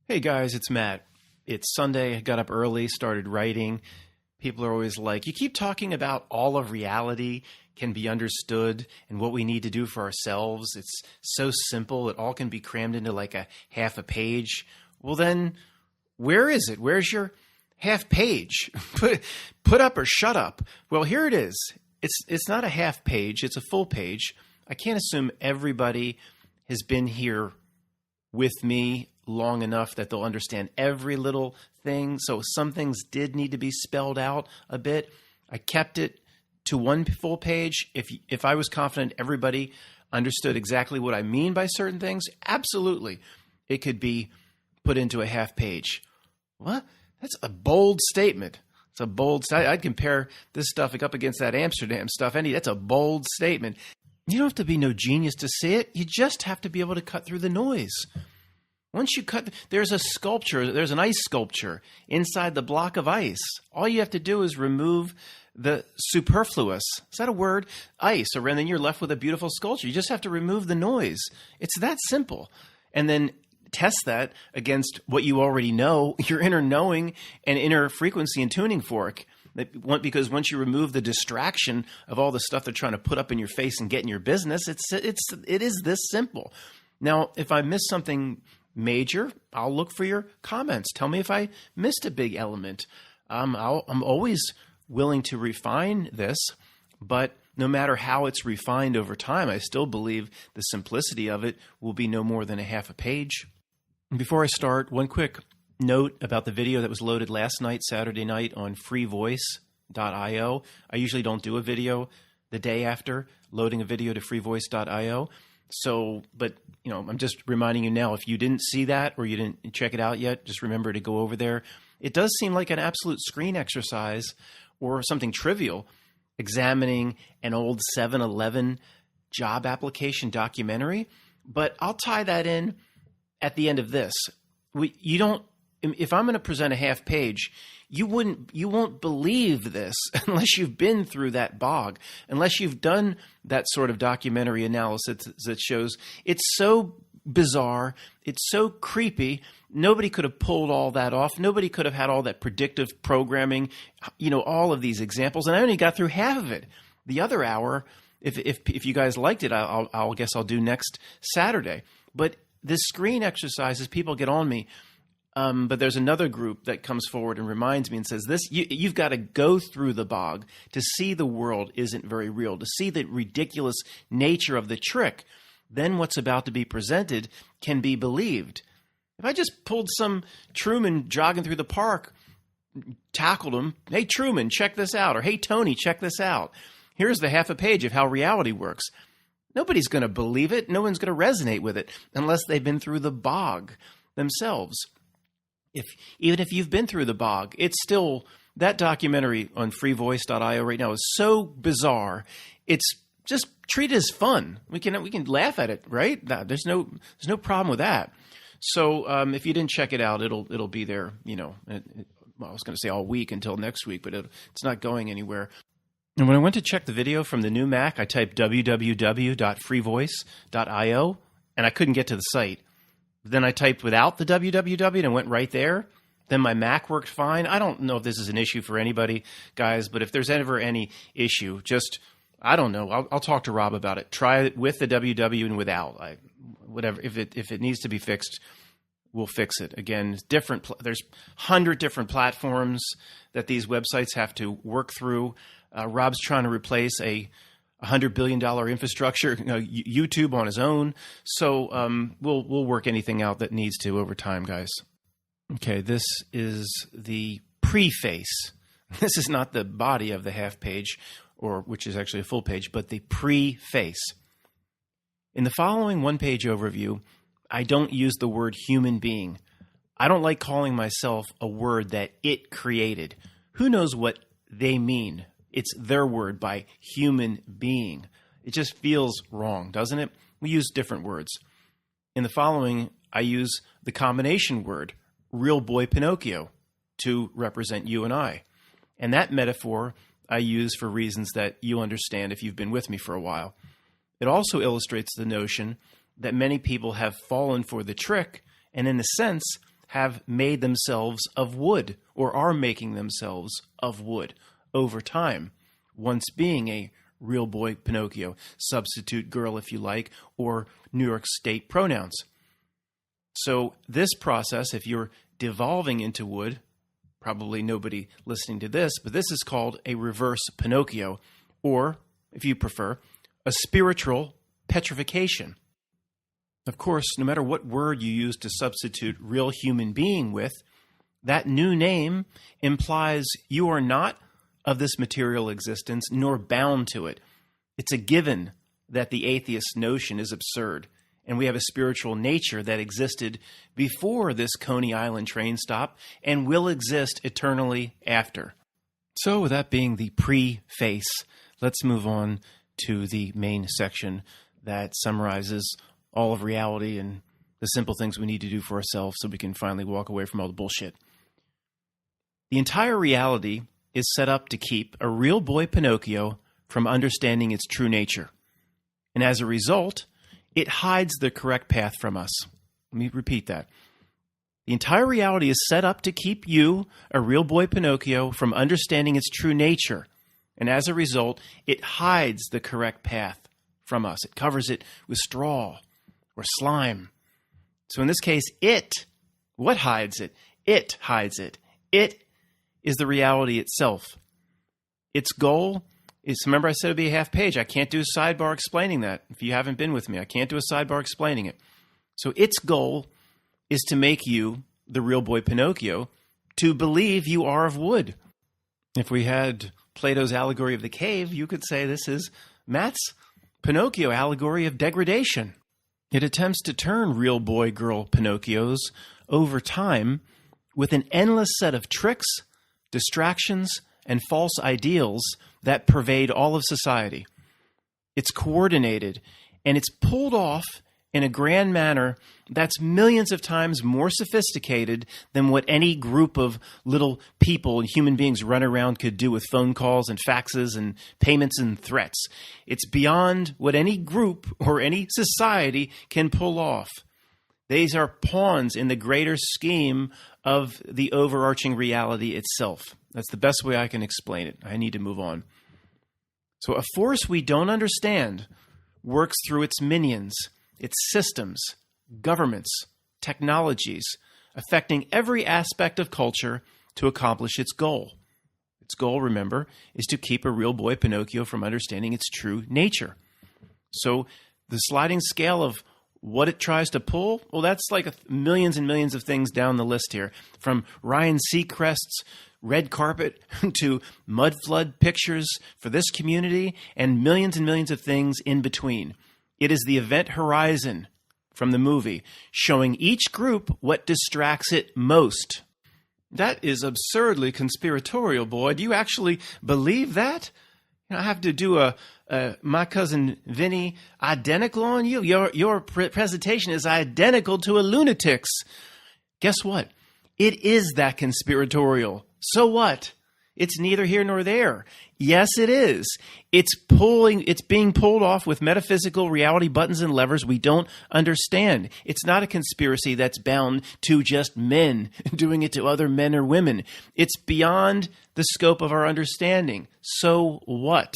Hey guys, it's Matt. It's Sunday. I got up early, started writing. People are always like, you keep talking about all of reality can be understood and what we need to do for ourselves. It's so simple. It all can be crammed into like a half a page. Well, then where is it? Where's your half page? Put up or shut up. Well, here it is. It's not a half page. It's a full page. I can't assume everybody has been here with me long enough that they'll understand every little thing. So some things did need to be spelled out a bit. I kept it to one full page. If I was confident everybody understood exactly what I mean by certain things, absolutely, it could be put into a half page. What? That's a bold statement. It's a bold statement. I'd compare this stuff up against that Amsterdam stuff. That's a bold statement. You don't have to be no genius to see it. You just have to be able to cut through the noise. Once you cut, there's a sculpture, there's an ice sculpture inside the block of ice. All you have to do is remove the superfluous, is that a word? Ice, and then you're left with a beautiful sculpture. You just have to remove the noise. It's that simple. And then test that against what you already know, your inner knowing and inner frequency and tuning fork. Because once you remove the distraction of all the stuff they're trying to put up in your face and get in your business, it is this simple. Now, if I miss something major, I'll look for your comments. Tell me if I missed a big element. I'm always willing to refine this, but no matter how it's refined over time, I still believe the simplicity of it will be no more than a half a page. Before I start, one quick note about the video that was loaded last night, Saturday night, on freevoice.io. I usually don't do a video the day after loading a video to freevoice.io. So, but, I'm just reminding you now, if you didn't see that or you didn't check it out yet, just remember to go over there. It does seem like an absolute screen exercise or something trivial, examining an old 7-Eleven job application documentary, but I'll tie that in at the end of this. If I'm going to present a half page, you won't believe this unless you've been through that bog, unless you've done that sort of documentary analysis that shows it's so bizarre, it's so creepy. Nobody could have pulled all that off. Nobody could have had all that predictive programming, all of these examples. And I only got through half of it. The other hour, if you guys liked it, I'll guess I'll do next Saturday. But this screen exercises, people get on me. But there's another group that comes forward and reminds me and says, you've got to go through the bog to see the world isn't very real, to see the ridiculous nature of the trick. Then what's about to be presented can be believed. If I just pulled some Truman jogging through the park, tackled him, hey, Truman, check this out, or hey, Tony, check this out. Here's the half a page of how reality works. Nobody's going to believe it. No one's going to resonate with it unless they've been through the bog themselves. Even if you've been through the bog, it's still, that documentary on freevoice.io right now is so bizarre. It's just treat it as fun. We can laugh at it, right? There's no problem with that. So if you didn't check it out, it'll be there. I was going to say all week until next week, but it's not going anywhere. And when I went to check the video from the new Mac, I typed www.freevoice.io, and I couldn't get to the site. Then I typed without the www and went right there. Then my Mac worked fine. I don't know if this is an issue for anybody, guys, but if there's ever any issue, I don't know. I'll talk to Rob about it. Try it with the www and without. Whatever. If it needs to be fixed, we'll fix it. Again, there's 100 different platforms that these websites have to work through. Rob's trying to replace a $100 billion infrastructure, YouTube on his own. So we'll work anything out that needs to over time, guys. Okay, this is the preface. This is not the body of the half page, which is actually a full page, but the preface. In the following one-page overview, I don't use the word human being. I don't like calling myself a word that it created. Who knows what they mean? It's their word by human being. It just feels wrong, doesn't it? We use different words. In the following, I use the combination word, real boy Pinocchio, to represent you and I. And that metaphor I use for reasons that you understand if you've been with me for a while. It also illustrates the notion that many people have fallen for the trick and, in a sense, have made themselves of wood or are making themselves of wood over time, once being a real boy Pinocchio, substitute girl if you like, or New York State pronouns. So this process, if you're devolving into wood, probably nobody listening to this, but this is called a reverse Pinocchio, or, if you prefer, a spiritual petrification. Of course, no matter what word you use to substitute real human being with, that new name implies you are not of this material existence, nor bound to it. It's a given that the atheist notion is absurd, and we have a spiritual nature that existed before this Coney Island train stop and will exist eternally after. So with that being the preface, let's move on to the main section that summarizes all of reality and the simple things we need to do for ourselves so we can finally walk away from all the bullshit. The entire reality is set up to keep a real boy Pinocchio from understanding its true nature. And as a result, it hides the correct path from us. Let me repeat that. The entire reality is set up to keep you, a real boy Pinocchio, from understanding its true nature. And as a result, it hides the correct path from us. It covers it with straw or slime. So in this case, what hides it? It hides it. It is the reality itself. Its goal is, remember I said it'd be a half page. I can't do a sidebar explaining that. If you haven't been with me, I can't do a sidebar explaining it. So its goal is to make you, the real boy Pinocchio, to believe you are of wood. If we had Plato's allegory of the cave, you could say this is Matt's Pinocchio allegory of degradation. It attempts to turn real boy girl Pinocchios over time with an endless set of tricks, distractions, and false ideals that pervade all of society. It's coordinated, and it's pulled off in a grand manner that's millions of times more sophisticated than what any group of little people and human beings run around could do with phone calls and faxes and payments and threats. It's beyond what any group or any society can pull off. These are pawns in the greater scheme of the overarching reality itself. That's the best way I can explain it. I need to move on. So a force we don't understand works through its minions, its systems, governments, technologies, affecting every aspect of culture to accomplish its goal. Its goal, remember, is to keep a real boy Pinocchio from understanding its true nature. So the sliding scale of what it tries to pull, well, that's like millions and millions of things down the list here, from Ryan Seacrest's red carpet to mud flood pictures for this community and millions of things in between. It is the event horizon from the movie, showing each group what distracts it most. That is absurdly conspiratorial, boy. Do you actually believe that? I have to do a My Cousin Vinny identical on you. Your presentation is identical to a lunatic's. Guess what? It is that conspiratorial. So what? It's neither here nor there. Yes, it is. It's being pulled off with metaphysical reality buttons and levers we don't understand. It's not a conspiracy that's bound to just men doing it to other men or women. It's beyond the scope of our understanding. So what?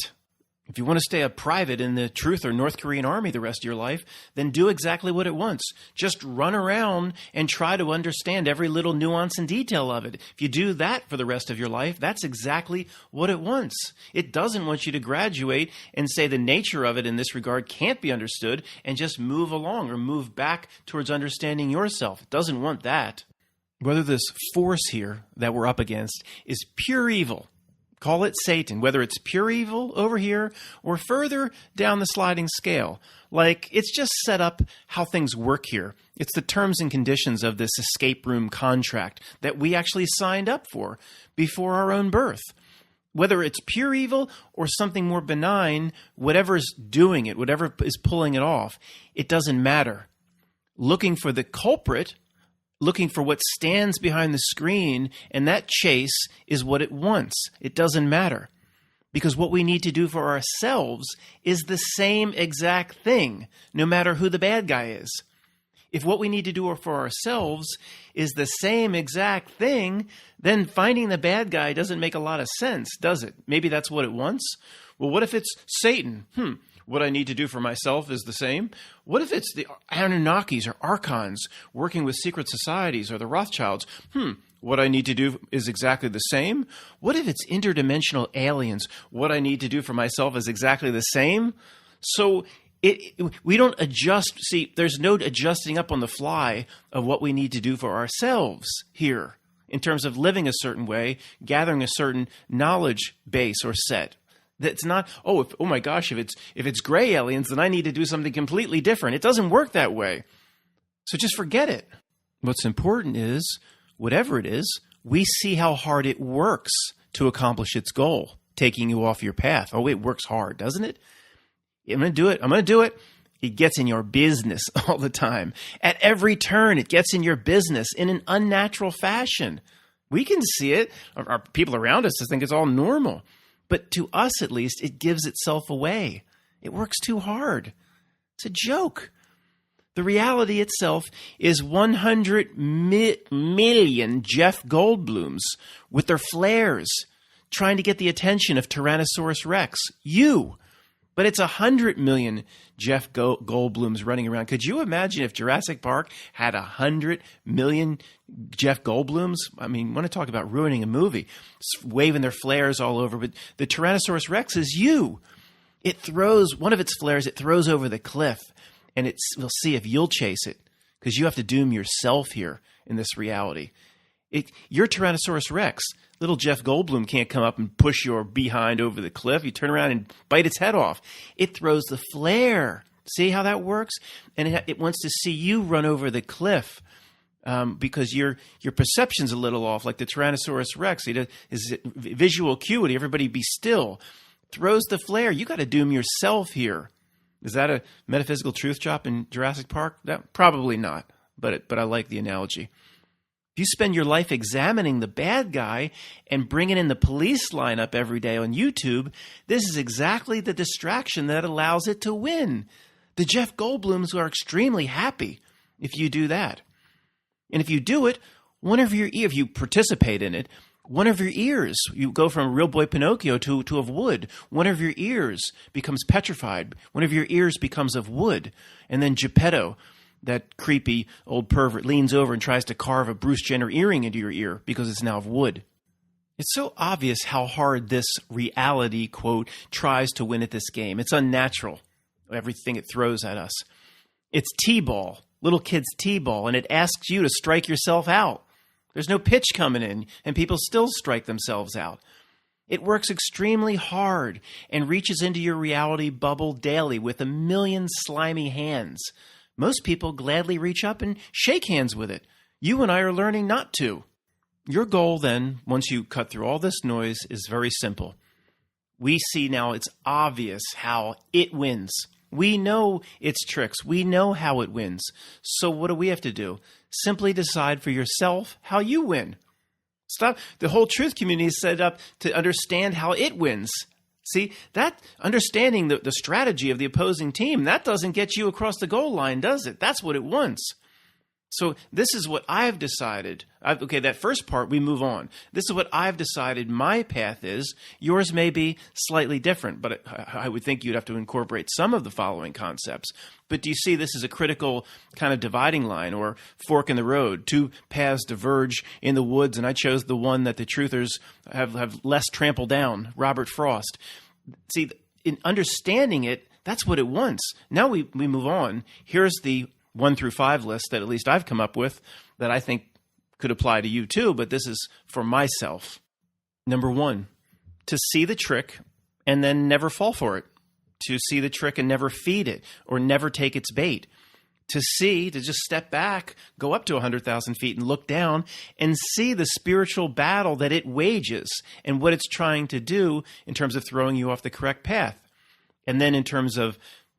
If you want to stay a private in the Truth or North Korean army the rest of your life, then do exactly what it wants. Just run around and try to understand every little nuance and detail of it. If you do that for the rest of your life, that's exactly what it wants. It doesn't want you to graduate and say the nature of it in this regard can't be understood and just move along or move back towards understanding yourself. It doesn't want that. Whether this force here that we're up against is pure evil, call it Satan, whether it's pure evil over here or further down the sliding scale. Like, it's just set up how things work here. It's the terms and conditions of this escape room contract that we actually signed up for before our own birth. Whether it's pure evil or something more benign, whatever's doing it, whatever is pulling it off, it doesn't matter. Looking for the culprit, looking for what stands behind the screen, and that chase is what it wants. It doesn't matter. Because what we need to do for ourselves is the same exact thing, no matter who the bad guy is. If what we need to do for ourselves is the same exact thing, then finding the bad guy doesn't make a lot of sense, does it? Maybe that's what it wants. Well, what if it's Satan? What I need to do for myself is the same. What if it's the Anunnakis or Archons working with secret societies or the Rothschilds? What I need to do is exactly the same. What if it's interdimensional aliens? What I need to do for myself is exactly the same. So we don't adjust. See, there's no adjusting up on the fly of what we need to do for ourselves here in terms of living a certain way, gathering a certain knowledge base or set. That's not, oh my gosh, if it's gray aliens, then I need to do something completely different. It doesn't work that way. So just forget it. What's important is, whatever it is, we see how hard it works to accomplish its goal, taking you off your path. Oh, it works hard, doesn't it? I'm going to do it. It gets in your business all the time. At every turn, it gets in your business in an unnatural fashion. We can see it. Our people around us think it's all normal. But to us, at least, it gives itself away. It works too hard. It's a joke. The reality itself is 100 million Jeff Goldblums with their flares trying to get the attention of Tyrannosaurus Rex. You. But it's 100 million Jeff Goldblums running around. Could you imagine if Jurassic Park had 100 million Jeff Goldblums? I mean, want to talk about ruining a movie. Waving their flares all over. But the Tyrannosaurus Rex is you. It throws, one of its flares, it throws over the cliff. And we'll see if you'll chase it. Because you have to doom yourself here in this reality. You're Tyrannosaurus Rex. Little Jeff Goldblum can't come up and push your behind over the cliff. You turn around and bite its head off. It throws the flare. See how that works? And it wants to see you run over the cliff because your perception's a little off, like the Tyrannosaurus Rex. His visual acuity, everybody be still. Throws the flare. You got to doom yourself here. Is that a metaphysical truth chop in Jurassic Park? Probably not, but I like the analogy. If you spend your life examining the bad guy and bringing in the police lineup every day on YouTube, this is exactly the distraction that allows it to win. The Jeff Goldblums are extremely happy if you do that. And if you do it, if you participate in it, one of your ears, you go from Real Boy Pinocchio to of wood. One of your ears becomes petrified. One of your ears becomes of wood. And then Geppetto, that creepy old pervert, leans over and tries to carve a Bruce Jenner earring into your ear because it's now of wood. It's so obvious how hard this reality, quote, tries to win at this game. It's unnatural, everything it throws at us. It's T-ball, little kids' T-ball, and it asks you to strike yourself out. There's no pitch coming in, and people still strike themselves out. It works extremely hard and reaches into your reality bubble daily with a million slimy hands. Most people gladly reach up and shake hands with it. You and I are learning not to. Your goal then, once you cut through all this noise, is very simple. We see now it's obvious how it wins. We know its tricks. We know how it wins. So what do we have to do? Simply decide for yourself how you win. Stop. The whole truth community is set up to understand how it wins. See, that understanding the strategy of the opposing team, that doesn't get you across the goal line, does it? That's what it wants. So this is what I've decided. Okay, that first part, we move on. This is what I've decided my path is. Yours may be slightly different, but I would think you'd have to incorporate some of the following concepts. But do you see this as a critical kind of dividing line or fork in the road? Two paths diverge in the woods, and I chose the one that the truthers have less trampled down, Robert Frost. See, in understanding it, that's what it wants. Now we move on. Here's the 1 through 5 list that at least I've come up with that I think could apply to you too, but this is for myself. Number 1, to see the trick and then never fall for it. To see the trick and never feed it or never take its bait. To just step back, go up to 100,000 feet and look down and see the spiritual battle that it wages and what it's trying to do in terms of throwing you off the correct path. And then in terms of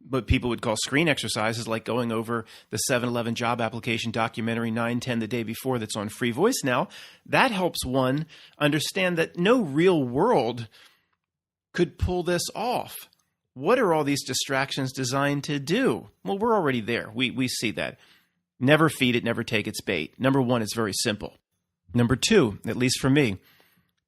what people would call screen exercises, like going over the 7-Eleven job application documentary 910 the day before that's on Free Voice now, that helps one understand that no real world could pull this off. What are all these distractions designed to do? Well, we're already there. We see that. Never feed it, never take its bait. Number one, it's very simple. Number two, at least for me,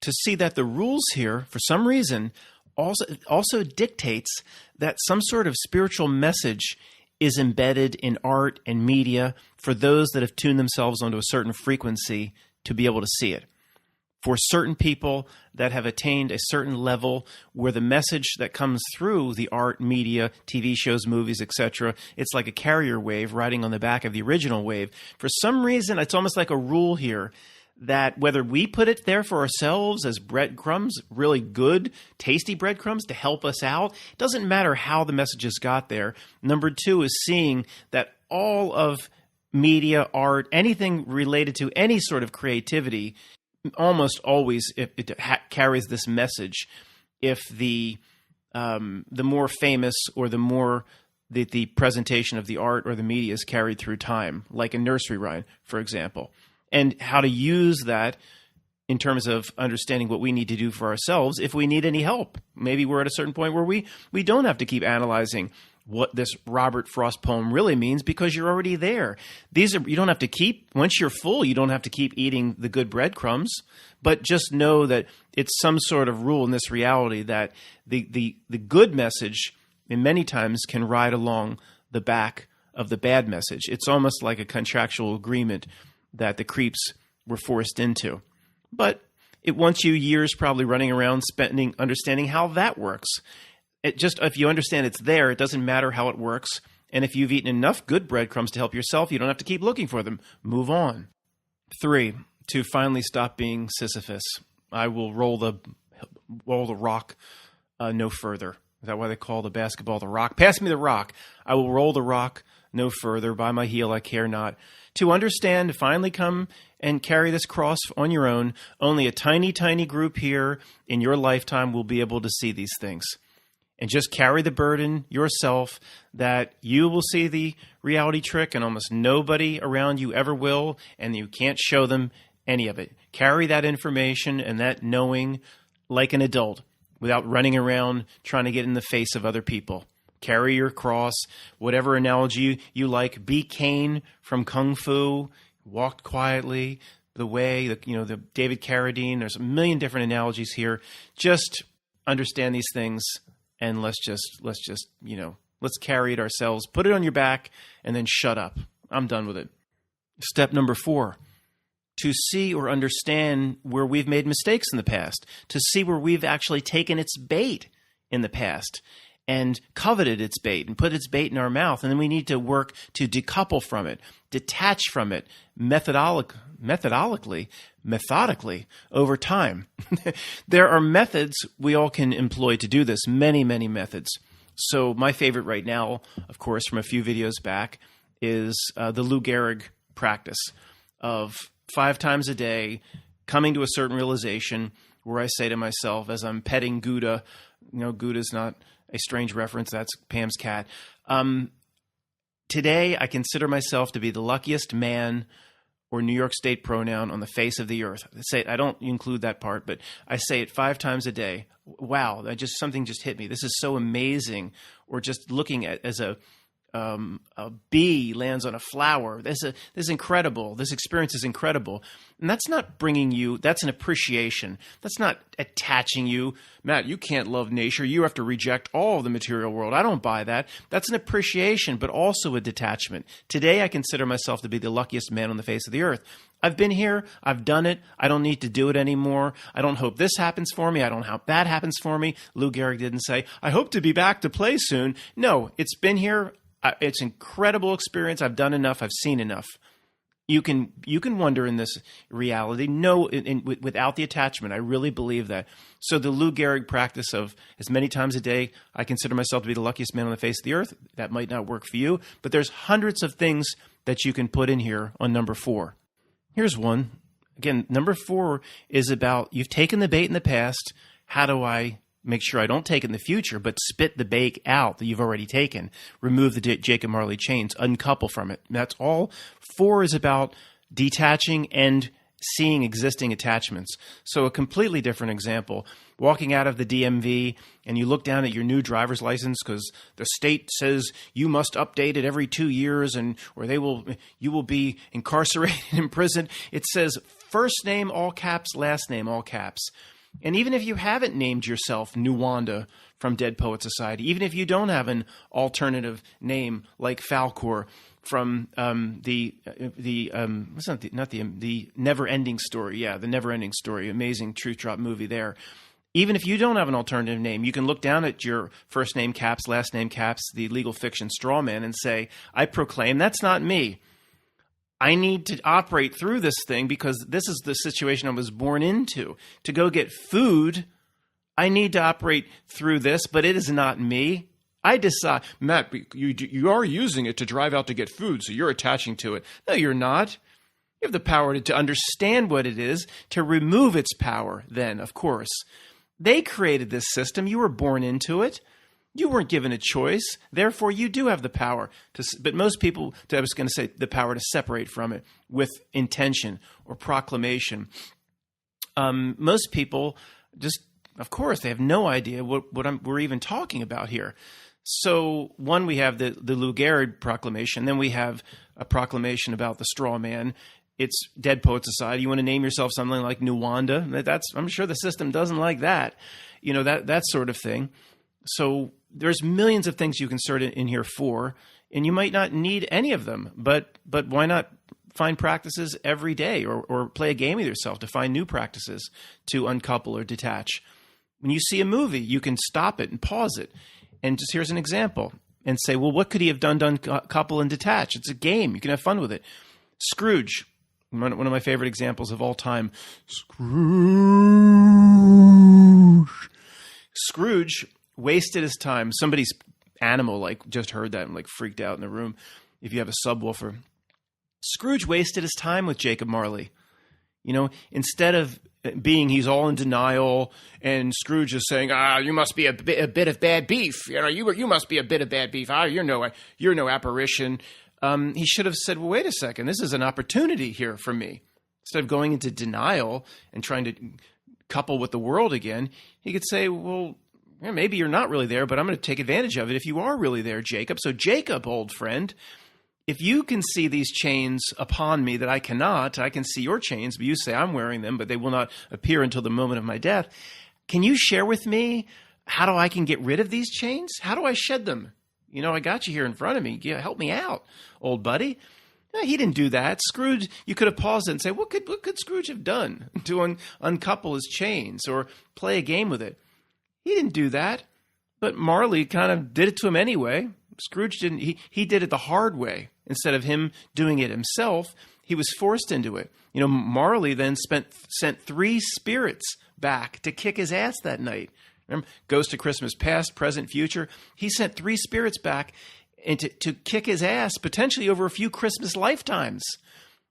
to see that the rules here, for some reason, also dictates that some sort of spiritual message is embedded in art and media for those that have tuned themselves onto a certain frequency to be able to see it. For certain people that have attained a certain level where the message that comes through the art, media, TV shows, movies, etc., it's like a carrier wave riding on the back of the original wave. For some reason, it's almost like a rule here that whether we put it there for ourselves as breadcrumbs, really good, tasty breadcrumbs to help us out, it doesn't matter how the messages got there. Number two is seeing that all of media, art, anything related to any sort of creativity, almost always it carries this message. If the more famous or the more the presentation of the art or the media is carried through time, like a nursery rhyme, for example, and how to use that in terms of understanding what we need to do for ourselves if we need any help. Maybe we're at a certain point where we don't have to keep analyzing what this Robert Frost poem really means because you're already there. You don't have to keep, once you're full, you don't have to keep eating the good breadcrumbs, but just know that it's some sort of rule in this reality that the good message in many times can ride along the back of the bad message. It's almost like a contractual agreement that the creeps were forced into. But it wants you years probably running around understanding how that works. If you understand it's there, it doesn't matter how it works. And if you've eaten enough good breadcrumbs to help yourself, you don't have to keep looking for them. Move on. 3, to finally stop being Sisyphus, I will roll the rock no further. Is that why they call the basketball the rock? Pass me the rock. I will roll the rock no further. By my heel I care not. To understand, to finally come and carry this cross on your own, only a tiny, tiny group here in your lifetime will be able to see these things. And just carry the burden yourself that you will see the reality trick and almost nobody around you ever will, and you can't show them any of it. Carry that information and that knowing like an adult without running around trying to get in the face of other people. Carry your cross, whatever analogy you like. Be Caine from Kung Fu, walked quietly, the way, the David Carradine. There's a million different analogies here. Just understand these things. And let's carry it ourselves. Put it on your back and then shut up. I'm done with it. Step number 4, to see or understand where we've made mistakes in the past, to see where we've actually taken its bait in the past and coveted its bait and put its bait in our mouth. And then we need to work to decouple from it, detach from it methodically over time. There are methods we all can employ to do this, many, many methods. So my favorite right now, of course, from a few videos back, is the Lou Gehrig practice of 5 times a day coming to a certain realization where I say to myself as I'm petting Gouda, Gouda's not a strange reference, that's Pam's cat. Today I consider myself to be the luckiest man or New York State pronoun on the face of the earth. I don't include that part, but I say it 5 times a day. Wow, something just hit me. This is so amazing. Or just looking at as a bee lands on a flower. This is incredible. This experience is incredible. And that's not bringing you, that's an appreciation. That's not attaching you. Matt, you can't love nature. You have to reject all of the material world. I don't buy that. That's an appreciation, but also a detachment. Today, I consider myself to be the luckiest man on the face of the earth. I've been here. I've done it. I don't need to do it anymore. I don't hope this happens for me. I don't hope that happens for me. Lou Gehrig didn't say, I hope to be back to play soon. No, it's been here. It's an incredible experience. I've done enough. I've seen enough. You can wonder in this reality. No, without the attachment. I really believe that. So the Lou Gehrig practice of as many times a day, I consider myself to be the luckiest man on the face of the earth. That might not work for you, but there's hundreds of things that you can put in here on number 4. Here's one. Again, number 4 is about you've taken the bait in the past. How do I make sure I don't take it in the future, but spit the bait out that you've already taken. Remove the Jacob Marley chains, uncouple from it. That's all. 4 is about detaching and seeing existing attachments. So a completely different example. Walking out of the DMV and you look down at your new driver's license because the state says you must update it every 2 years or you will be incarcerated in prison. It says first name, all caps, last name, all caps. And even if you haven't named yourself Nuwanda from Dead Poet Society, even if you don't have an alternative name like Falkor from the Never Ending Story, the Never Ending Story, amazing Truth Drop movie there. Even if you don't have an alternative name, you can look down at your first name caps, last name caps, the legal fiction straw man, and say, I proclaim that's not me. I need to operate through this thing because this is the situation I was born into. To go get food, I need to operate through this, but it is not me. I decide, Matt, you are using it to drive out to get food, so you're attaching to it. No, you're not. You have the power to understand what it is, to remove its power then, of course. They created this system. You were born into it. You weren't given a choice. Therefore, you do have the power to, but most people, I was going to say the power to separate from it with intention or proclamation. Most people just, of course, they have no idea what we're even talking about here. So one, we have the Lou Gehrig proclamation. Then we have a proclamation about the straw man. It's Dead Poet Society. You want to name yourself something like Nuwanda. I'm sure the system doesn't like that, that sort of thing. So there's millions of things you can insert in here for, and you might not need any of them, but why not find practices every day or play a game with yourself to find new practices to uncouple or detach. When you see a movie, you can stop it and pause it. And just here's an example and say, well, what could he have done to uncouple and detach? It's a game. You can have fun with it. Scrooge. One of my favorite examples of all time. Scrooge wasted his time. Somebody's animal just heard that and freaked out in the room. If you have a subwoofer, Scrooge wasted his time with Jacob Marley. Instead of he's all in denial, and Scrooge is saying, you must be a bit of bad beef. You must be a bit of bad beef. You're no apparition. He should have said, well, wait a second, this is an opportunity here for me. Instead of going into denial and trying to couple with the world again, he could say, well, maybe you're not really there, but I'm going to take advantage of it if you are really there, Jacob. So Jacob, old friend, if you can see these chains upon me that I cannot, I can see your chains, but you say I'm wearing them, but they will not appear until the moment of my death. Can you share with me how I can get rid of these chains? How do I shed them? I got you here in front of me. Help me out, old buddy. No, he didn't do that. Scrooge, you could have paused it and say, what could Scrooge have done to uncouple his chains or play a game with it? He didn't do that, but Marley kind of did it to him anyway. Scrooge didn't. He did it the hard way. Instead of him doing it himself, he was forced into it. Marley then sent 3 spirits back to kick his ass that night. Remember, Ghost of Christmas Past, Present, Future. He sent 3 spirits back and to kick his ass, potentially over a few Christmas lifetimes.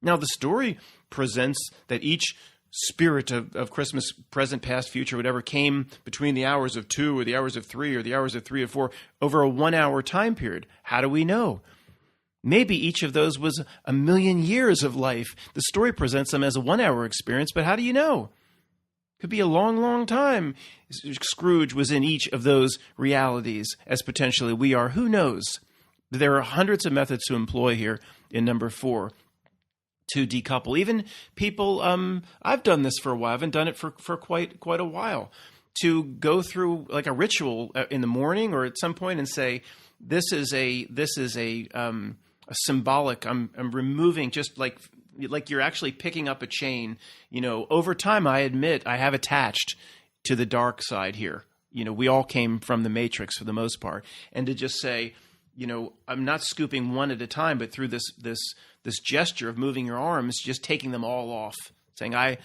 Now, the story presents that each spirit of Christmas, present, past, future, whatever, came between the hours of 2 or the hours of 3 or the hours of 3 or 4 over a 1-hour time period. How do we know? Maybe each of those was 1,000,000 years of life. The story presents them as a 1-hour experience, but how do you know? Could be a long, long time. Scrooge was in each of those realities as potentially we are. Who knows? There are hundreds of methods to employ here in number 4 to decouple. Even people, I've done this for a while. I haven't done it for quite a while. To go through like a ritual in the morning or at some point and say, this is a symbolic. I'm removing, just like you're actually picking up a chain. Over time, I admit I have attached to the dark side here. We all came from the Matrix for the most part, and to just say, I'm not scooping one at a time, but through this gesture of moving your arms, just taking them all off, saying, I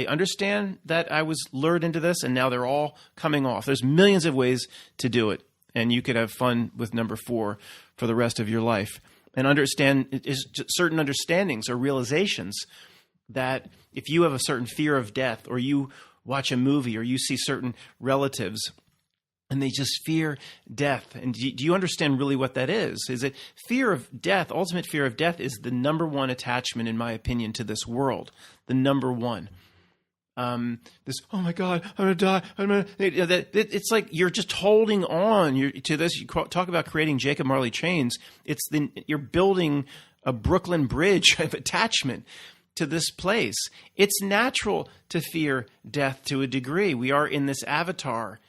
understand that I was lured into this, and now they're all coming off. There's millions of ways to do it, and you could have fun with number 4 for the rest of your life. And understand certain understandings or realizations that if you have a certain fear of death, or you watch a movie, or you see certain relatives and they just fear death. And do you understand really what that is? Is it fear of death? Ultimate fear of death is the number one attachment, in my opinion, to this world. The number one. This, oh my God, I'm going to die. It's like you're just holding on to this. You talk about creating Jacob Marley chains. You're building a Brooklyn Bridge of attachment to this place. It's natural to fear death to a degree. We are in this avatar.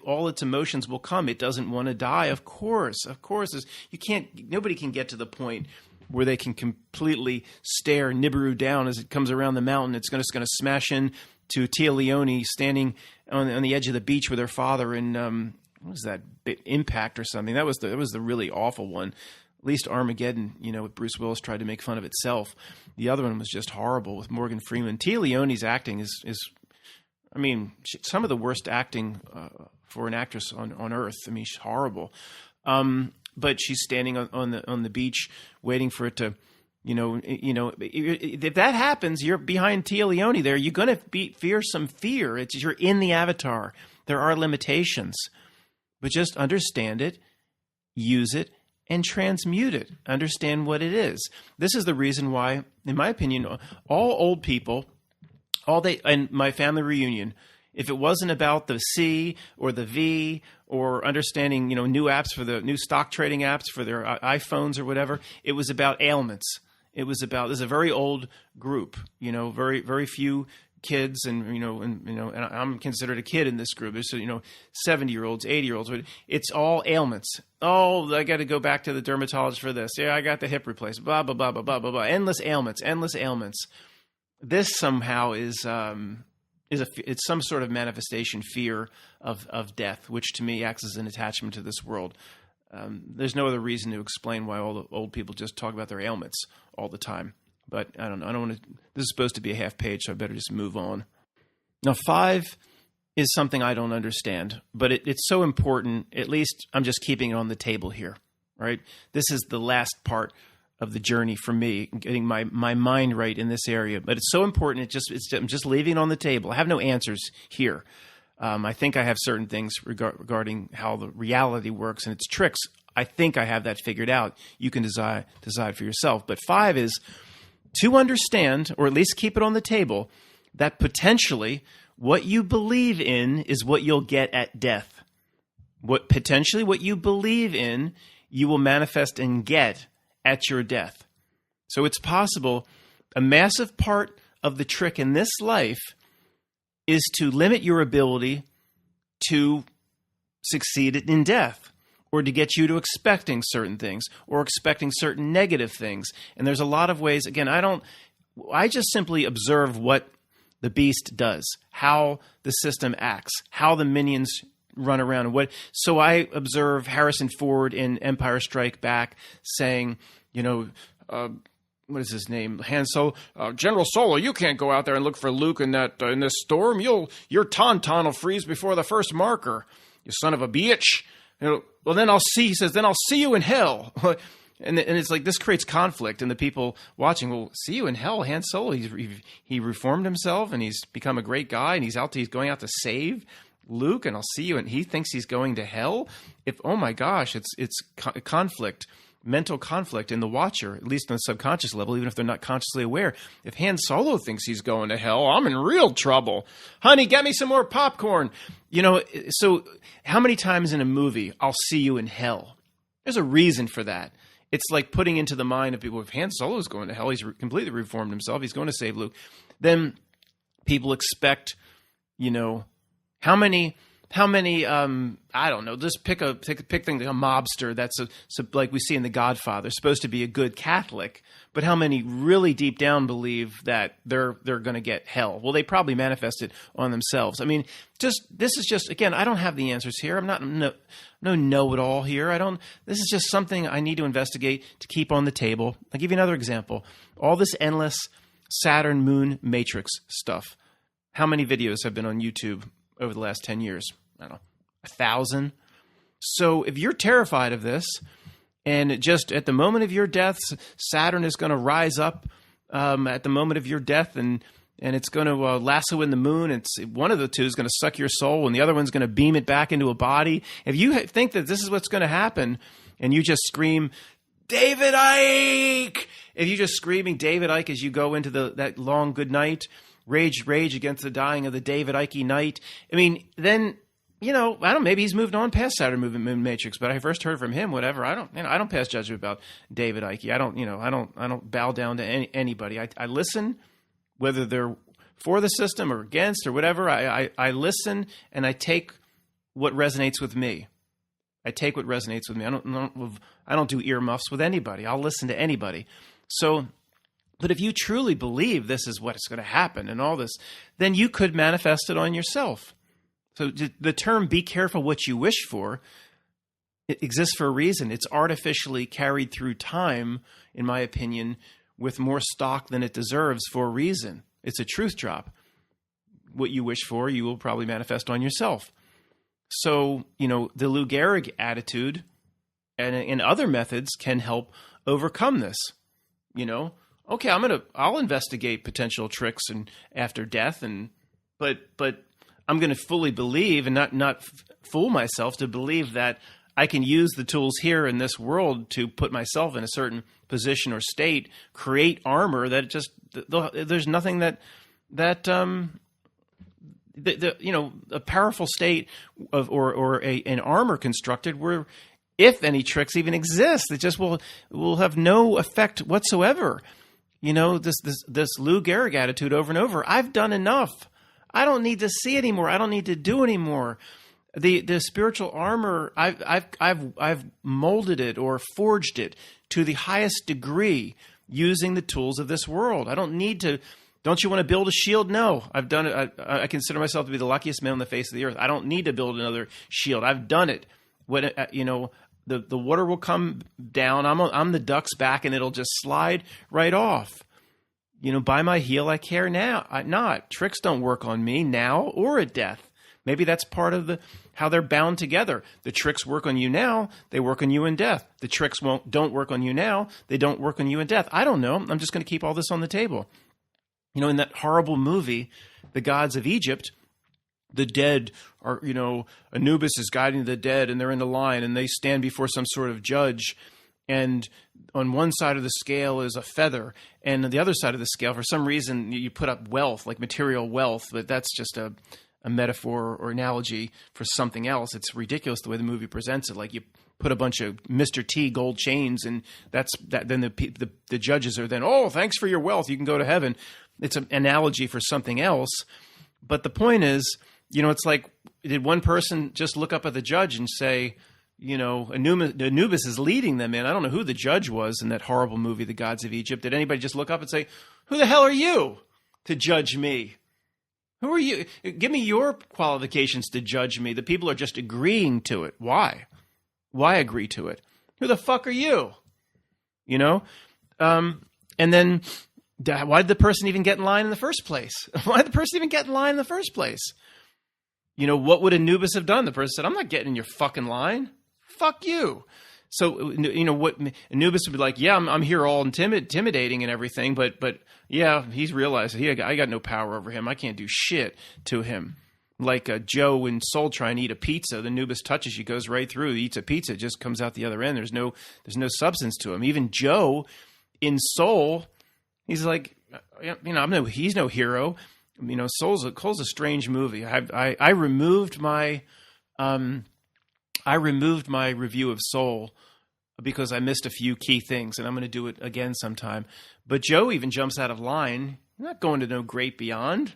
All its emotions will come. It doesn't want to die. Of course. Nobody can get to the point where they can completely stare Nibiru down as it comes around the mountain. It's just going to smash in to Tia Leone standing on the edge of the beach with her father in, what was that, Impact or something. That was the really awful one. At least Armageddon, with Bruce Willis tried to make fun of itself. The other one was just horrible with Morgan Freeman. Tia Leone's acting is some of the worst acting for an actress on earth. I mean, she's horrible. But she's standing on the beach waiting for it to, if that happens, you're behind Tia Leone there. You're going to fear some fear. You're in the avatar. There are limitations, but just understand it, use it, and transmute it. Understand what it is. This is the reason why, in my opinion, all old people, and my family reunion, if it wasn't about the C or the V or understanding, new apps for the new stock trading apps for their iPhones or whatever, it was about ailments. It was about, this is a very old group, very, very few kids and I'm considered a kid in this group. There's, 70-year-olds, 80-year-olds. It's all ailments. Oh, I got to go back to the dermatologist for this. Yeah, I got the hip replaced. Blah, blah, blah, blah, blah, blah, blah. Endless ailments. This somehow is it's some sort of manifestation fear of death, which to me acts as an attachment to this world. There's no other reason to explain why all the old people just talk about their ailments all the time. But I don't want to. This is supposed to be a half page, so I better just move on. Now, 5 is something I don't understand, but it's so important. At least I'm just keeping it on the table here, right? This is the last part of the journey for me, getting my mind right in this area. But it's so important. I'm just leaving it on the table. I have no answers here. I think I have certain things regarding how the reality works and its tricks. I think I have that figured out. You can decide for yourself. But 5 is to understand, or at least keep it on the table, that potentially what you believe in is what you'll get at death. What you believe in, you will manifest and get at your death. So it's possible a massive part of the trick in this life is to limit your ability to succeed in death, or to get you to expecting certain things or expecting certain negative things. And there's a lot of ways. Again, I just simply observe what the beast does, how the system acts, how the minions run around. So I observe Harrison Ford in Empire Strike Back saying, what is his name? Han Solo, General Solo, you can't go out there and look for Luke in this storm. Your tauntaun will freeze before the first marker. You son of a bitch. Well, then I'll see. He says, then I'll see you in hell. And it's like this creates conflict, and the people watching will see you in hell. Han Solo, he reformed himself, and he's become a great guy, and he's going out to save Luke, and I'll see you, and he thinks he's going to hell. Oh my gosh, it's conflict. Mental conflict in the watcher, at least on the subconscious level, even if they're not consciously aware. If Han Solo thinks he's going to hell, I'm in real trouble. Honey, get me some more popcorn. So how many times in a movie, I'll see you in hell? There's a reason for that. It's like putting into the mind of people, if Han Solo's going to hell, he's completely reformed himself, he's going to save Luke. Then people expect, how many I don't know, just pick thing, like a mobster that's like we see in The Godfather, supposed to be a good Catholic, but how many really deep down believe that they're going to get hell? Well, they probably manifest it on themselves. I mean, this is just, again, I don't have the answers here. I'm not no know-it-all here. This is just something I need to investigate to keep on the table. I'll give you another example. All this endless Saturn moon matrix stuff. How many videos have been on YouTube over the last 10 years? I don't know, 1,000. So if you're terrified of this, and just at the moment of your death, Saturn is going to rise up at the moment of your death, and and it's going to lasso in the moon. It's one of the two is going to suck your soul, and the other one's going to beam it back into a body. If you think that this is what's going to happen, and you just scream, David Icke! If you're just screaming David Icke as you go into that long good night, rage against the dying of the David Icke night, I mean, then, I don't, maybe he's moved on past Saturn Movement Matrix, but I first heard from him, whatever. I don't pass judgment about David Icke. I don't bow down to anybody. I listen, whether they're for the system or against or whatever. I listen and I take what resonates with me. I take what resonates with me. I don't do earmuffs with anybody. I'll listen to anybody. So, but if you truly believe this is what's going to happen and all this, then you could manifest it on yourself. So the term "be careful what you wish for" it exists for a reason. It's artificially carried through time, in my opinion, with more stock than it deserves for a reason. It's a truth drop. What you wish for, you will probably manifest on yourself. So, the Lou Gehrig attitude and other methods can help overcome this. Okay, I'll investigate potential tricks and after death, but I'm going to fully believe and not fool myself to believe that I can use the tools here in this world to put myself in a certain position or state, create armor that just there's nothing that a powerful state of or an armor constructed where, if any tricks even exist, it just will have no effect whatsoever. This Lou Gehrig attitude over and over. I've done enough. I don't need to see anymore. I don't need to do anymore. The spiritual armor, I've molded it or forged it to the highest degree using the tools of this world. I don't need to. Don't you want to build a shield? No, I've done it. I consider myself to be the luckiest man on the face of the earth. I don't need to build another shield. I've done it. When the water will come down. I'm the duck's back, and it'll just slide right off. By my heel I care now. Not tricks don't work on me now or at death. Maybe that's part of how they're bound together. The tricks work on you now, they work on you in death. The tricks don't work on you now, they don't work on you in death. I don't know. I'm just going to keep all this on the table. In that horrible movie, The Gods of Egypt, the dead are, Anubis is guiding the dead, and they're in the line, and they stand before some sort of judge. And on one side of the scale is a feather, and on the other side of the scale, for some reason, you put up wealth, like material wealth, but that's just a metaphor or analogy for something else. It's ridiculous the way the movie presents it. Like you put a bunch of Mr. T gold chains, and that's that. Then the judges are then, oh, thanks for your wealth, you can go to heaven. It's an analogy for something else. But the point is, it's like, did one person just look up at the judge and say, Anubis is leading them in? I don't know who the judge was in that horrible movie, The Gods of Egypt. Did anybody just look up and say, who the hell are you to judge me? Who are you? Give me your qualifications to judge me. The people are just agreeing to it. Why? Why agree to it? Who the fuck are you? And then why did the person even get in line in the first place? Why did the person even get in line in the first place? What would Anubis have done? The person said, I'm not getting in your fucking line. Fuck you. So, what Anubis would be like, yeah, I'm here all intimidating and everything, but yeah, he's realized I got no power over him. I can't do shit to him. Like Joe in Soul trying to eat a pizza. The Anubis touches you, goes right through, he eats a pizza, it just comes out the other end. There's no substance to him. Even Joe in Soul, he's like, he's no hero. Soul's a strange movie. I removed my review of Soul because I missed a few key things, and I'm going to do it again sometime. But Joe even jumps out of line. Not going to no great beyond.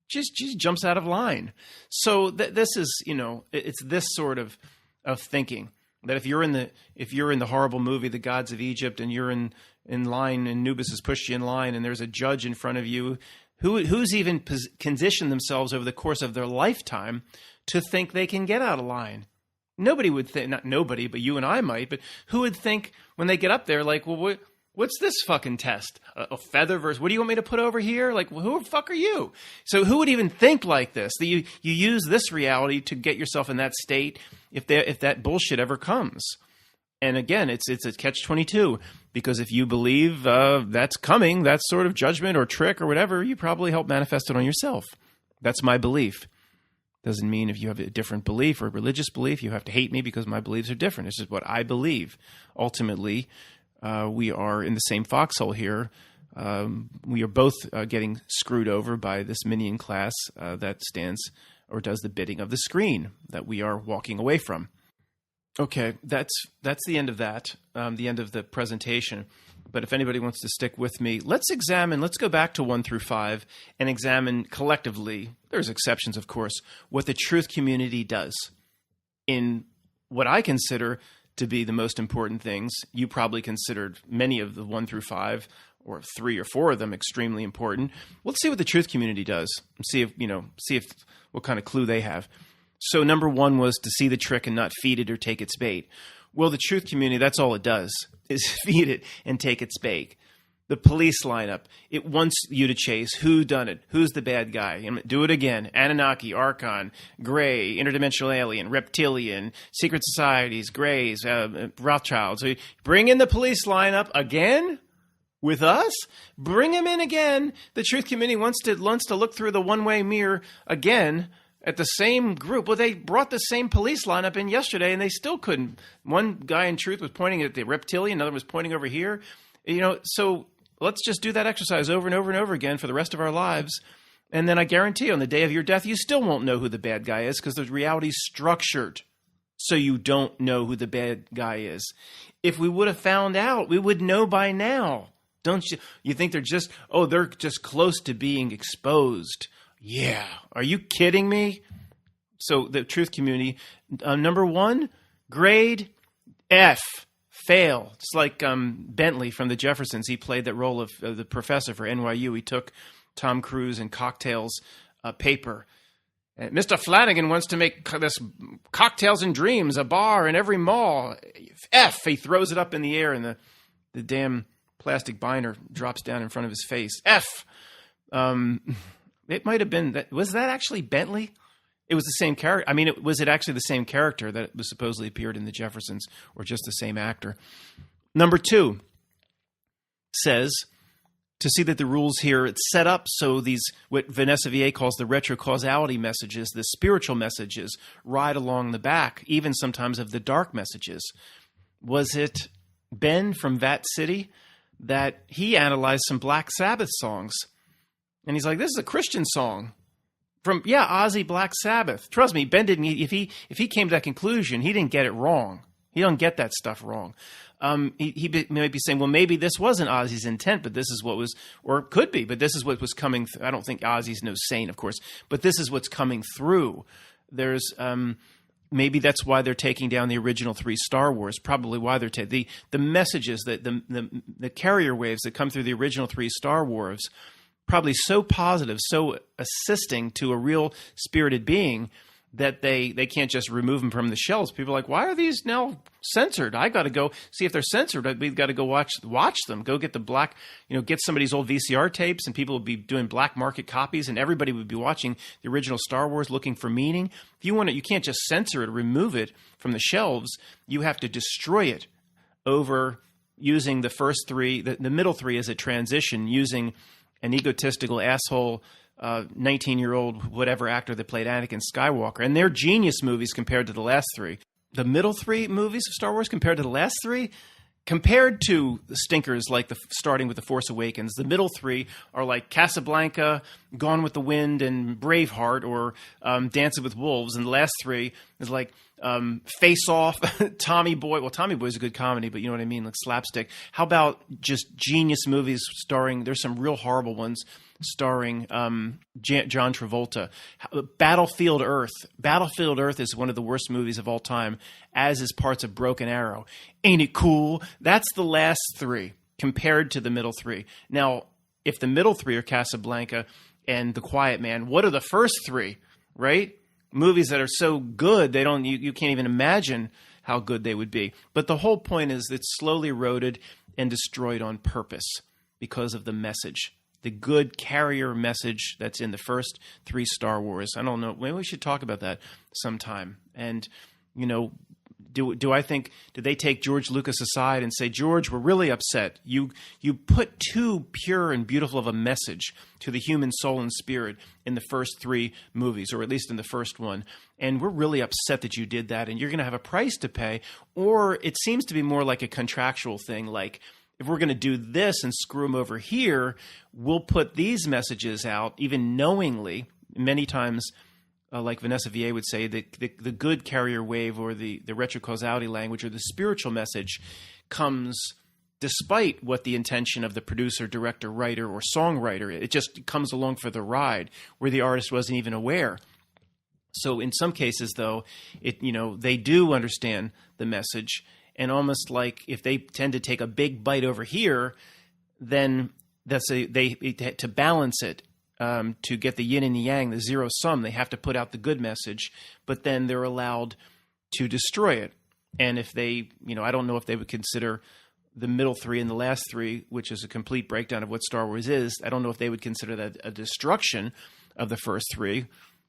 Just jumps out of line. So this is, it's this sort of thinking that if you're in the horrible movie, The Gods of Egypt, and you're in line, and Anubis has pushed you in line, and there's a judge in front of you who's even conditioned themselves over the course of their lifetime to think they can get out of line. Nobody would think, not nobody, but you and I might, but who would think when they get up there, like, well, what's this fucking test? A feather versus, what do you want me to put over here? Like, well, who the fuck are you? So who would even think like this? That you use this reality to get yourself in that state if that bullshit ever comes. And again, it's a catch-22, because if you believe that's coming, that sort of judgment or trick or whatever, you probably help manifest it on yourself. That's my belief. Doesn't mean if you have a different belief or a religious belief, you have to hate me because my beliefs are different. It's just what I believe. Ultimately, we are in the same foxhole here. We are both getting screwed over by this minion class that stands or does the bidding of the screen that we are walking away from. Okay, that's the end of that, the end of the presentation. But if anybody wants to stick with me, let's go back to 1 through 5 and examine collectively, there's exceptions of course, what the truth community does in what I consider to be the most important things. You probably considered many of the 1 through 5 or 3 or 4 of them extremely important. Let's see what the truth community does and see if what kind of clue they have. So number 1 was to see the trick and not feed it or take its bait. Well, the truth community, that's all it does, is feed it and take its bait. The police lineup, it wants you to chase who done it, who's the bad guy. Do it again. Anunnaki, Archon, Gray, interdimensional alien, reptilian, secret societies, Greys, Rothschilds. So bring in the police lineup again with us. Bring them in again. The truth community wants to look through the one-way mirror again at the same group. Well, they brought the same police lineup in yesterday, and they still couldn't. One guy in truth was pointing at the reptilian, another was pointing over here. So let's just do that exercise over and over and over again for the rest of our lives. And then I guarantee you, on the day of your death, you still won't know who the bad guy is, because the reality's structured so you don't know who the bad guy is. If we would have found out, we would know by now. Don't you? You think they're just close to being exposed. Yeah. Are you kidding me? So the truth community, number 1, grade F, fail. It's like Bentley from the Jeffersons. He played that role of the professor for NYU. He took Tom Cruise and Cocktails paper. And Mr. Flanagan wants to make this Cocktails and Dreams, a bar in every mall. F, he throws it up in the air and the damn plastic binder drops down in front of his face. F. It might have been that. Was that actually Bentley? It was the same character. I mean, was it actually the same character that was supposedly appeared in the Jeffersons, or just the same actor? Number 2 says to see that the rules here, it's set up so these, what Vanessa VA calls the retrocausality messages, the spiritual messages, ride along the back, even sometimes of the dark messages. Was it Ben from Vat City that he analyzed some Black Sabbath songs? And he's like, this is a Christian song from, Ozzy, Black Sabbath. Trust me, Ben didn't, if he came to that conclusion, he didn't get it wrong. He don't get that stuff wrong. He might be saying, well, maybe this wasn't Ozzy's intent, but this is what was, or could be, but this is what was coming. I don't think Ozzy's no saint, of course, but this is what's coming through. There's, maybe that's why they're taking down the original 3 Star Wars. Probably why they're taking the messages, the carrier waves that come through the original 3 Star Wars. Probably so positive, so assisting to a real spirited being that they can't just remove them from the shelves. People are like, why are these now censored? I got to go see if they're censored. We've got to go watch them. Go get the black, get somebody's old VCR tapes, and people will be doing black market copies, and everybody would be watching the original Star Wars looking for meaning. If you want it, you can't just censor it or remove it from the shelves. You have to destroy it over using the first 3, the middle 3 as a transition, using an egotistical asshole 19-year-old whatever actor that played Anakin Skywalker. And they're genius movies compared to the last 3. The middle 3 movies of Star Wars compared to the last 3, compared to the stinkers like starting with The Force Awakens, the middle 3 are like Casablanca, Gone with the Wind, and Braveheart, or Dancing with Wolves. And the last 3 is like Face Off, Tommy Boy. Well, Tommy Boy's a good comedy, but you know what I mean, like slapstick. How about just genius movies starring, there's some real horrible ones starring John Travolta. Battlefield Earth. Battlefield Earth is one of the worst movies of all time, as is parts of Broken Arrow. Ain't it cool? That's the last 3 compared to the middle 3. Now, if the middle 3 are Casablanca and The Quiet Man, what are the first 3, right? Movies that are so good, you can't even imagine how good they would be. But the whole point is it's slowly eroded and destroyed on purpose because of the message. The good carrier message that's in the first 3 Star Wars. I don't know. Maybe we should talk about that sometime. And, Do I think, did they take George Lucas aside and say, George, we're really upset. You put too pure and beautiful of a message to the human soul and spirit in the first 3 movies, or at least in the first one. And we're really upset that you did that, and you're going to have a price to pay. Or it seems to be more like a contractual thing, like, if we're going to do this and screw them over here, we'll put these messages out, even knowingly, many times. Like Vanessa VA would say, the good carrier wave, or the retrocausality language, or the spiritual message comes despite what the intention of the producer, director, writer, or songwriter. It just comes along for the ride where the artist wasn't even aware. So in some cases, though, they do understand the message, and almost like if they tend to take a big bite over here, then to balance it. To get the yin and the yang, the zero sum, they have to put out the good message, but then they're allowed to destroy it. And if they, I don't know if they would consider the middle 3 and the last 3, which is a complete breakdown of what Star Wars is, I don't know if they would consider that a destruction of the first 3.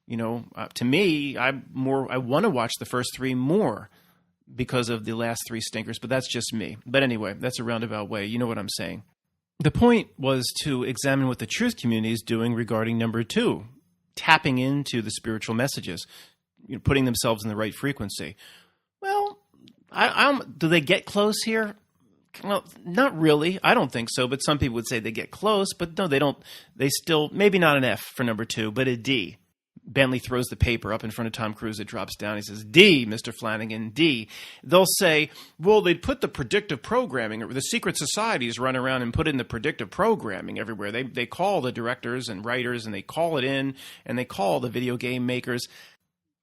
To me, I want to watch the first 3 more because of the last 3 stinkers, but that's just me. But anyway, that's a roundabout way. You know what I'm saying. The point was to examine what the truth community is doing regarding number 2, tapping into the spiritual messages, putting themselves in the right frequency. Well, do they get close here? Well, not really. I don't think so, but some people would say they get close, but no, they don't. They still, maybe not an F for number 2, but a D. Bentley throws the paper up in front of Tom Cruise. It drops down. He says, D, Mr. Flanagan, D. They'll say, well, they'd put the predictive programming, or the secret societies run around and put in the predictive programming everywhere. They call the directors and writers, and they call it in, and they call the video game makers.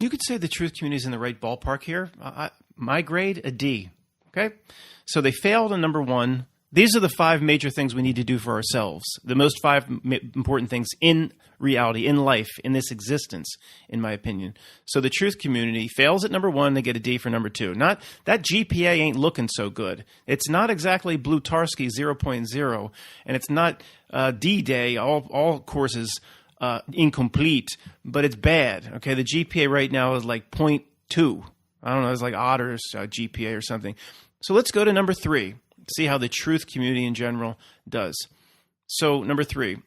You could say the truth community is in the right ballpark here. My grade, a D. Okay? So they failed on number 1. These are the 5 major things we need to do for ourselves. The most 5 important things in reality, in life, in this existence, in my opinion. So the truth community fails at number 1, they get a D for number 2. Not that GPA ain't looking so good. It's not exactly Blutarsky 0.0, and it's not D-Day, all courses incomplete, but it's bad. Okay, the GPA right now is like 0.2. I don't know, it's like Otter's GPA or something. So let's go to number 3. See how the truth community in general does. So number 3,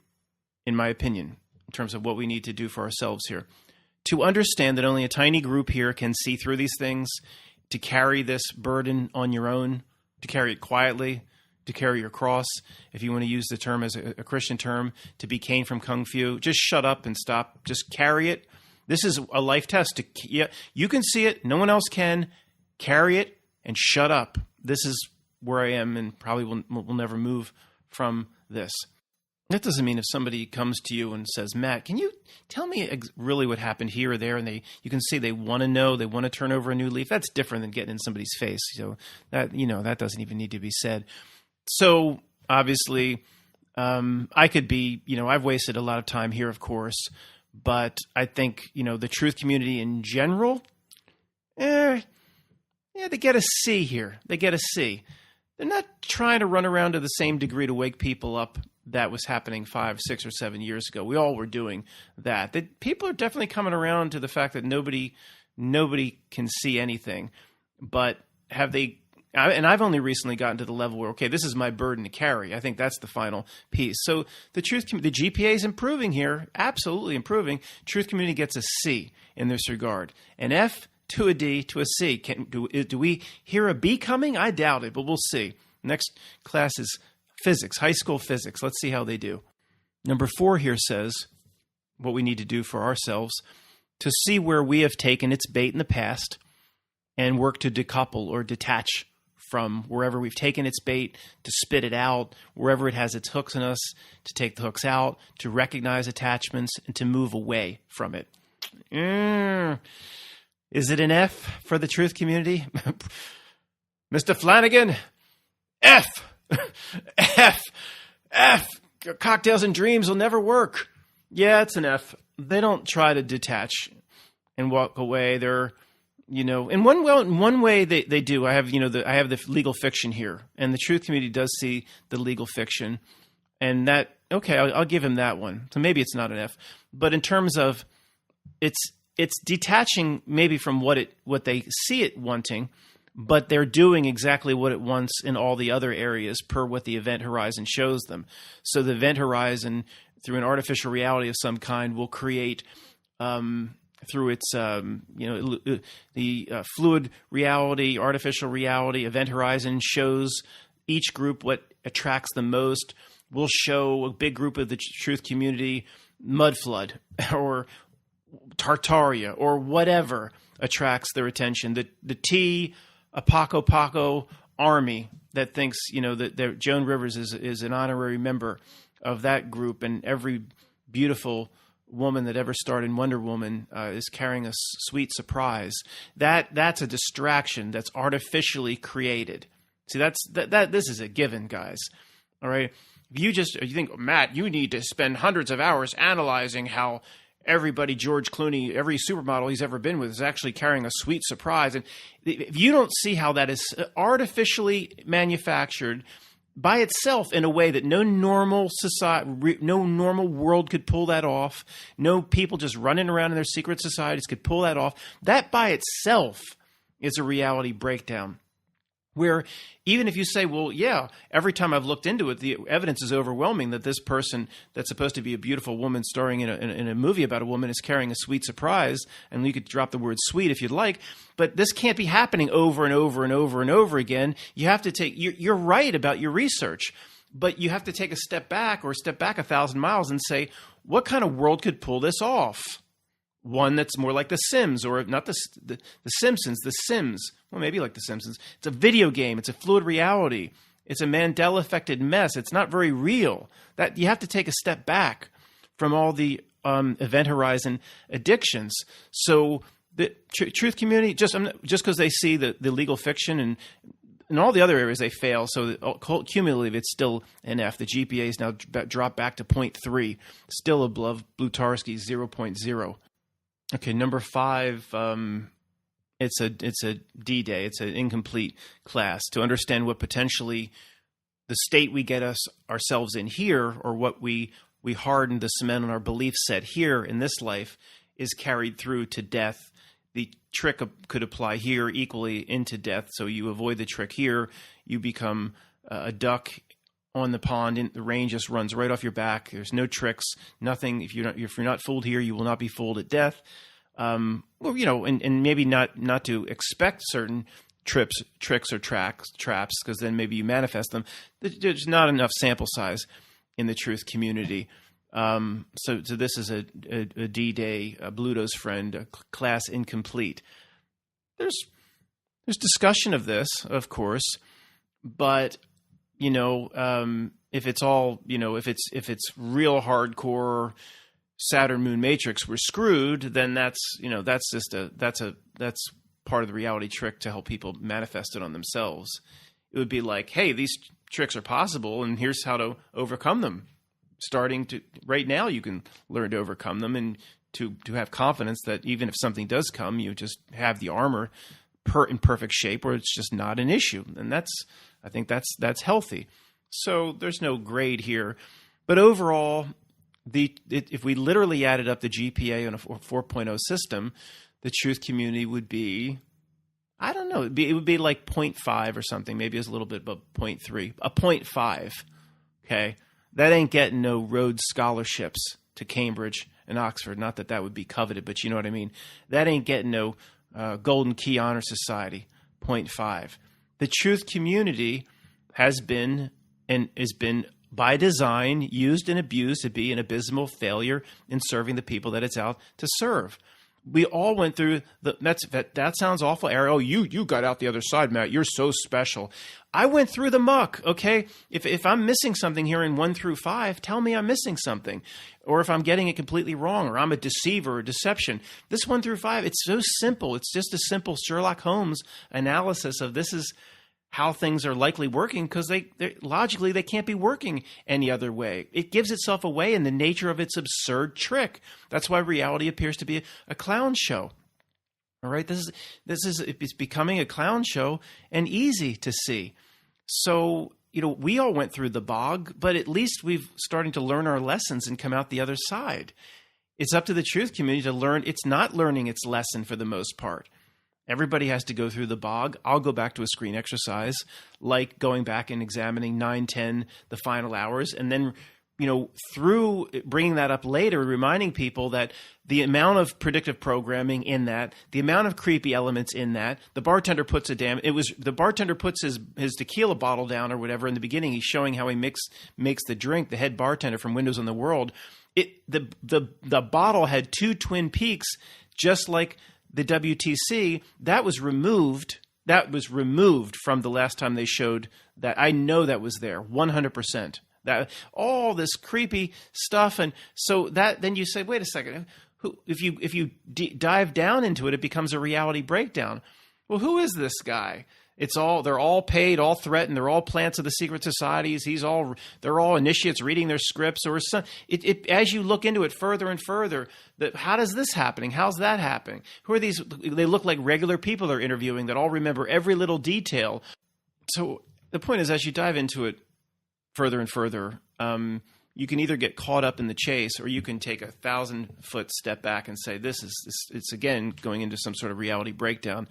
in my opinion, in terms of what we need to do for ourselves here, to understand that only a tiny group here can see through these things, to carry this burden on your own, to carry it quietly, to carry your cross. If you want to use the term as a Christian term, to be Cain from Kung Fu, just shut up and stop. Just carry it. This is a life test. You can see it. No one else can. Carry it and shut up. This is where I am, and probably will never move from this. That doesn't mean if somebody comes to you and says, Matt, can you tell me really what happened here or there? And you can see they want to know, they want to turn over a new leaf. That's different than getting in somebody's face. So that doesn't even need to be said. So obviously, I could be, I've wasted a lot of time here, of course, but I think, the truth community in general, they get a C here. They get a C. They're not trying to run around to the same degree to wake people up that was happening 5, 6, or 7 years ago. We all were doing that. People are definitely coming around to the fact that nobody can see anything. But have they? And I've only recently gotten to the level where, okay, this is my burden to carry. I think that's the final piece. So the GPA is improving here, absolutely improving. Truth community gets a C in this regard. An F to a D to a C. Do we hear a B coming? I doubt it, but we'll see. Next class is physics, high school physics. Let's see how they do. Number 4 here says what we need to do for ourselves to see where we have taken its bait in the past and work to decouple or detach from wherever we've taken its bait, to spit it out, wherever it has its hooks in us, to take the hooks out, to recognize attachments, and to move away from it. Is it an F for the truth community? Mr. Flanagan, F. F. Cocktails and dreams will never work. Yeah, it's an F. They don't try to detach and walk away. They're, in one way they do. I have, I have the legal fiction here, and the truth community does see the legal fiction, and that, okay, I'll give him that one. So maybe it's not an F, but in terms of it's detaching maybe from what they see it wanting, but they're doing exactly what it wants in all the other areas per what the event horizon shows them. So the event horizon, through an artificial reality of some kind, will create through its the fluid reality, artificial reality, event horizon shows each group what attracts them most. Will show a big group of the truth community mud flood or Tartaria or whatever attracts their attention. The T Apaco Paco army that thinks that Joan Rivers is an honorary member of that group, and every beautiful woman that ever starred in Wonder Woman is carrying a sweet surprise. That's a distraction that's artificially created. See, this is a given, guys. All right. If you think, Matt, you need to spend hundreds of hours analyzing how everybody, George Clooney, every supermodel he's ever been with is actually carrying a sweet surprise. And if you don't see how that is artificially manufactured by itself in a way that no normal society, no normal world could pull that off, no people just running around in their secret societies could pull that off, that by itself is a reality breakdown. Where even if you say, well, yeah, every time I've looked into it, the evidence is overwhelming that this person that's supposed to be a beautiful woman starring in a movie about a woman is carrying a sweet surprise, and you could drop the word sweet if you'd like, but this can't be happening over and over and over and over again. You have to you're right about your research, but you have to take a step back 1,000 miles and say, what kind of world could pull this off? One that's more like The Sims, or not the Simpsons, The Sims. Well, maybe like The Simpsons. It's a video game. It's a fluid reality. It's a Mandela-affected mess. It's not very real. That you have to take a step back from all the event horizon addictions. So the truth community, just because they see the legal fiction and in all the other areas they fail, so cumulatively it's still an F. The GPA is now dropped back to 0.3, still above Blutarsky's 0.0. Okay, number 5, it's a D-Day. It's an incomplete class. To understand what potentially the state we get ourselves in here, or what we harden the cement on our belief set here in this life, is carried through to death. The trick could apply here equally into death. So you avoid the trick here, you become a duck on the pond, and the rain just runs right off your back. There's no tricks, nothing. If you're not fooled here, you will not be fooled at death. And maybe not to expect certain tricks or traps, because then maybe you manifest them. There's not enough sample size in the truth community. So this is a D-Day, Bluto's friend, a class incomplete. There's discussion of this, of course, but if it's all, if it's real hardcore Saturn Moon Matrix, we're screwed, then that's part of the reality trick to help people manifest it on themselves. It would be like, hey, these tricks are possible, and here's how to overcome them. Right now, you can learn to overcome them, and to have confidence that even if something does come, you just have the armor in perfect shape, where it's just not an issue. And I think that's healthy. So there's no grade here, but overall, if we literally added up the GPA on a 4.0 system, the truth community would be, I don't know, it would be like 0.5 or something. Maybe it's a little bit above 0.3, a 0.5. Okay. That ain't getting no Rhodes scholarships to Cambridge and Oxford. Not that would be coveted, but you know what I mean? That ain't getting no Golden Key Honor Society, 0.5. The truth community has been by design used and abused to be an abysmal failure in serving the people that it's out to serve. We all went through that sounds awful, Ari. Oh, you got out the other side, Matt. You're so special. I went through the muck, okay? If I'm missing something here in 1 through 5, tell me I'm missing something. Or if I'm getting it completely wrong, or I'm a deceiver or deception. This 1 through 5, it's so simple. It's just a simple Sherlock Holmes analysis of this is how things are likely working, because logically they can't be working any other way. It gives itself away in the nature of its absurd trick. That's why reality appears to be a clown show. All right, it's becoming a clown show and easy to see. So, we all went through the bog, but at least we've starting to learn our lessons and come out the other side. It's up to the truth community to learn. It's not learning its lesson for the most part. Everybody has to go through the bog. I'll go back to a screen exercise, like going back and examining 9, 10, the final hours, and then, through bringing that up later, reminding people that the amount of predictive programming in that, the amount of creepy elements in that, the bartender puts his tequila bottle down or whatever in the beginning. He's showing how he makes the drink. The head bartender from Windows on the World. The bottle had 2 Twin Peaks, just like the WTC. That was removed. That was removed from the last time they showed that. I know that was there 100%. That all this creepy stuff, and so that then you say, wait a second. If you dive down into it, it becomes a reality breakdown. Well, who is this guy? They're all paid, all threatened. They're all plants of the secret societies. They're all initiates reading their scripts or some. As you look into it further and further, how does this happening? How's that happening? Who are these? They look like regular people they're interviewing that all remember every little detail. So the point is, as you dive into it further and further, you can either get caught up in the chase, or you can take 1,000-foot step back and say, it's again going into some sort of reality breakdown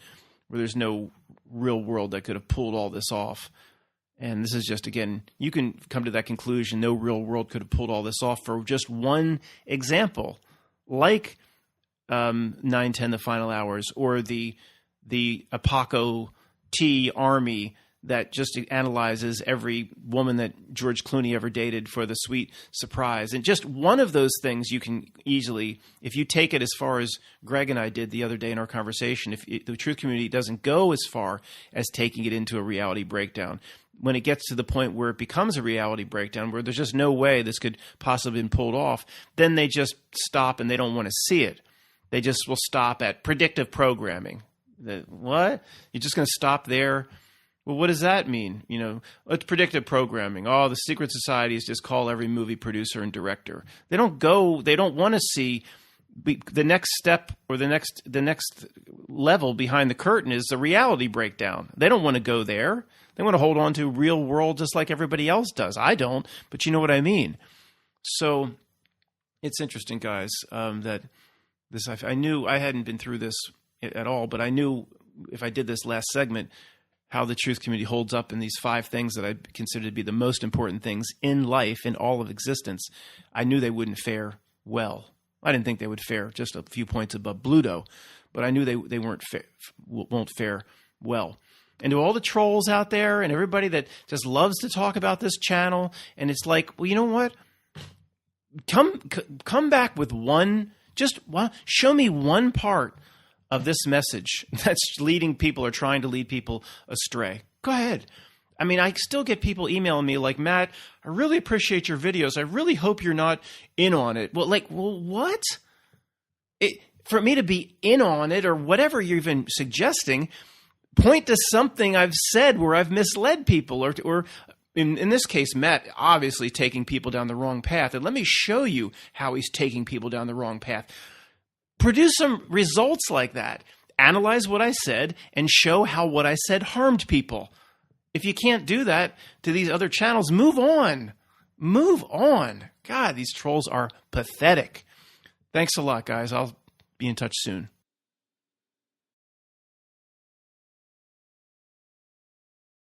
where there's no real world that could have pulled all this off. And this is just, again, you can come to that conclusion. No real world could have pulled all this off for just one example, like 9/10, the final hours, or the Apoco T army that just analyzes every woman that George Clooney ever dated for the sweet surprise. And just one of those things you can easily, if you take it as far as Greg and I did the other day in our conversation, if the truth community doesn't go as far as taking it into a reality breakdown, when it gets to the point where it becomes a reality breakdown, where there's just no way this could possibly have been pulled off, then they just stop and they don't want to see it. They just will stop at predictive programming. What? You're just going to stop there? Well, what does that mean? It's predictive programming. Oh, the secret societies just call every movie producer and director. They don't want to see the next step, or the next level behind the curtain is the reality breakdown. They don't want to go there. They want to hold on to real world just like everybody else does. I don't, but you know what I mean. So it's interesting, guys, that this, I knew I hadn't been through this at all, but I knew if I did this last segment, how the truth community holds up in these 5 things that I consider to be the most important things in life, in all of existence. I knew they wouldn't fare well. I didn't think they would fare just a few points above Bluto, but I knew they won't fare well. And to all the trolls out there and everybody that just loves to talk about this channel, and it's like, well, you know what? Come back with show me one part of this message that's leading people or trying to lead people astray. Go ahead. I mean, I still get people emailing me like, Matt, I really appreciate your videos. I really hope you're not in on it. Well, what? For me to be in on it, or whatever you're even suggesting, point to something I've said where I've misled people, or in this case, Matt obviously taking people down the wrong path. And let me show you how he's taking people down the wrong path. Produce some results like that. Analyze what I said and show how what I said harmed people. If you can't do that to these other channels, move on. Move on. God, these trolls are pathetic. Thanks a lot, guys. I'll be in touch soon.